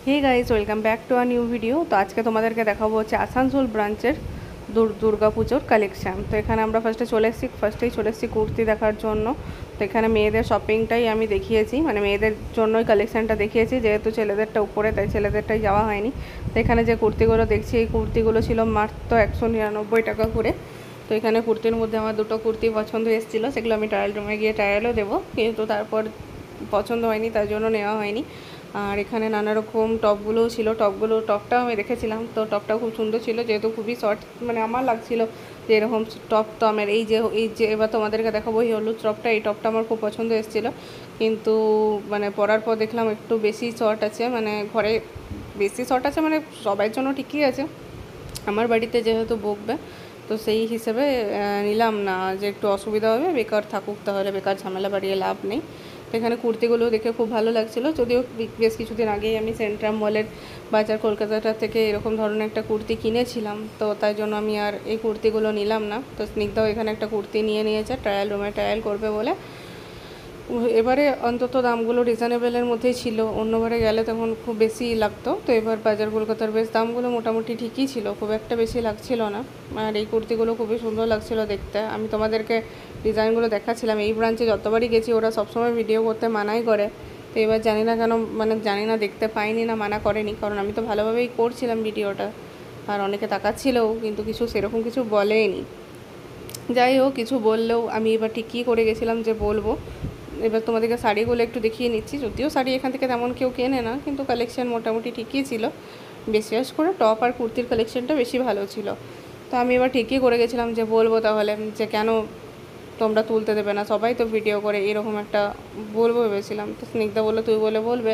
Hey guys welcome back to a new video. তো আজকে তোমাদেরকে দেখাবো হচ্ছে আসানসোল ব্রাঞ্চের দুর্গা পুজোর কালেকশান। তো এখানে আমরা ফার্স্টেই চলে এসেছি কুর্তি দেখার জন্য। তো এখানে মেয়েদের শপিংটাই আমি দেখিয়েছি, মানে মেয়েদের জন্যই কালেকশানটা দেখিয়েছি, যেহেতু ছেলেদেরটা উপরে তাই ছেলেদেরটাই যাওয়া হয়নি। তো এখানে যে কুর্তিগুলো দেখছি এই কুর্তিগুলো ছিল মাত্র 199 টাকা করে। তো এখানে কুর্তির মধ্যে আমার দুটো কুর্তি পছন্দ এসেছিলো, সেগুলো আমি ট্রায়াল রুমে গিয়ে ট্রায়ালও দেবো, কিন্তু তারপর পছন্দ হয়নি, তার জন্য নেওয়া হয়নি। আর এখানে নানা রকম টপগুলোও ছিল, টপটাও আমি দেখেছিলাম। তো টপটাও খুব সুন্দর ছিল, যেহেতু খুবই শর্ট, মানে আমার লাগছিল যে এরকম টপ তো আমার এই যে এবার তোমাদেরকে দেখাবো এই হলুদ টপটা, এই টপটা আমার খুব পছন্দ এসেছিলো, কিন্তু মানে পরার পর দেখলাম একটু বেশি শর্ট আছে, মানে ঘরে বেশি শর্ট আছে, মানে সবার জন্য ঠিকই আছে, আমার বাড়িতে যেহেতু বকবে তো সেই হিসেবে নিলাম না, যে একটু অসুবিধা হবে, বেকার থাকুক, তাহলে বেকার ঝামেলা বাড়িয়ে লাভ নেই। তো এখানে কুর্তিগুলো দেখে খুব ভালো লাগছিলো, যদিও বেশ কিছুদিন আগেই আমি সেন্ট্রাম মলের বাজার কলকাতাটা থেকে এরকম ধরনের একটা কুর্তি কিনেছিলাম, তো তাই জন্য আমি আর এই কুর্তিগুলো নিলাম না। তো স্নিগ্ধাও এখানে একটা কুর্তি নিয়েছে ট্রায়াল রুমে ট্রায়াল করবে বলে। এবারে অন্তত দামগুলো রিজনেবলের মধ্যেই ছিল, অন্যবারে গেলে তখন খুব বেশি লাগতো। তো এবার বাজার কলকাতার বেশ দামগুলো মোটামুটি ঠিকই ছিল, খুব একটা বেশি লাগছিল না। আর এই কুর্তিগুলো খুবই সুন্দর লাগছিল দেখতে। আমি তোমাদেরকে ডিজাইনগুলো দেখাচ্ছিলাম, এই ব্রাঞ্চে যতবারই গেছি ওরা সবসময় ভিডিও করতে মানাই করে। তো এবার জানি না কেন, মানে জানি না দেখতে পাইনি না মানা করেনি, কারণ আমি তো ভালোভাবেই করছিলাম ভিডিওটা, আর অনেকে তাকাচ্ছিলও, কিন্তু সেরকম কিছু বলেনি। যাই হোক, কিছু বললেও আমি এবার ঠিক কী করে গেছিলাম যে বলবো। এবার তোমাদেরকে শাড়িগুলো একটু দেখিয়ে নিচ্ছি, যদিও শাড়ি এখান থেকে তেমন কেউ কেনে না, কিন্তু কালেকশান মোটামুটি ঠিকই ছিল, বিশেষ করে টপ আর কুর্তির কালেকশানটা বেশি ভালো ছিল। তো আমি এবার ঠিকই করে গেছিলাম যে বলবো তাহলে, যে কেন তোমরা তুলতে দেবে না, সবাই তো ভিডিও করে, এরকম একটা বলবো ভেবেছিলাম। তো স্নিগ্ধা বললো তুই বলবে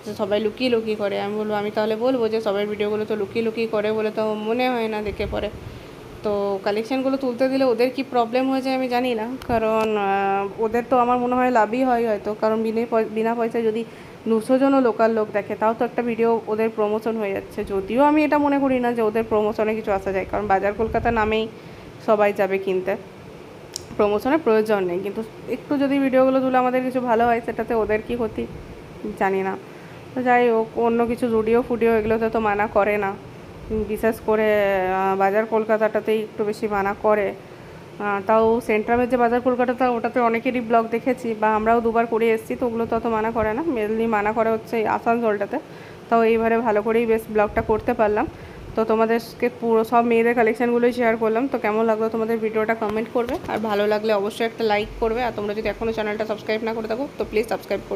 যে সবাই লুকিয়ে করে। আমি বলবো আমি তাহলে বলবো যে সবাই ভিডিওগুলো তো লুকিয়ে করে বলে তো মনে হয় না দেখে পরে। তো কালেকশানগুলো তুলতে দিলে ওদের কি প্রবলেম হয়ে যায় আমি জানি না, কারণ ওদের তো আমার মনে হয় লাভই হয় হয়তো, কারণ বিনা পয়সায় যদি 200 জনও লোকাল লোক দেখে, তাও তো একটা ভিডিও ওদের প্রমোশন হয়ে যাচ্ছে। যদিও আমি এটা মনে করি না যে ওদের প্রমোশনে কিছু আসা যায়, কারণ বাজার কলকাতা নামেই সবাই যাবে কিনতে, প্রমোশনের প্রয়োজন নেই। কিন্তু একটু যদি ভিডিওগুলো তুলে আমাদের কিছু ভালো হয়, সেটাতে ওদের কি ক্ষতি জানি না। তো যাই হোক, অন্য কিছু ফুডিও এগুলোতে তো মানা করে না, বিশেষ করে বাজার কলকাতাটাতেই একটু বেশি মানা করে। তাও সেন্ট্রামের যে বাজার কলকাতাটা, ওটাতে অনেকেরই ব্লগ দেখেছি, বা আমরাও দুবার করে এসেছি, তো ওগুলো তো অত মানা করে না, মেনলি মানা করে হচ্ছে এই আসানসোলটাতে। তাও এইবারে ভালো করেই বেশ ব্লগটা করতে পারলাম। তো তোমাদেরকে পুরো সব মেয়েদের কালেকশানগুলোই শেয়ার করলাম। তো কেমন লাগলো তোমাদের ভিডিওটা কমেন্ট করবে, আর ভালো লাগলে অবশ্যই একটা লাইক করবে, আর তোমরা যদি এখনও চ্যানেলটা সাবস্ক্রাইব না করে থাকো তো প্লিজ সাবস্ক্রাইব করবে।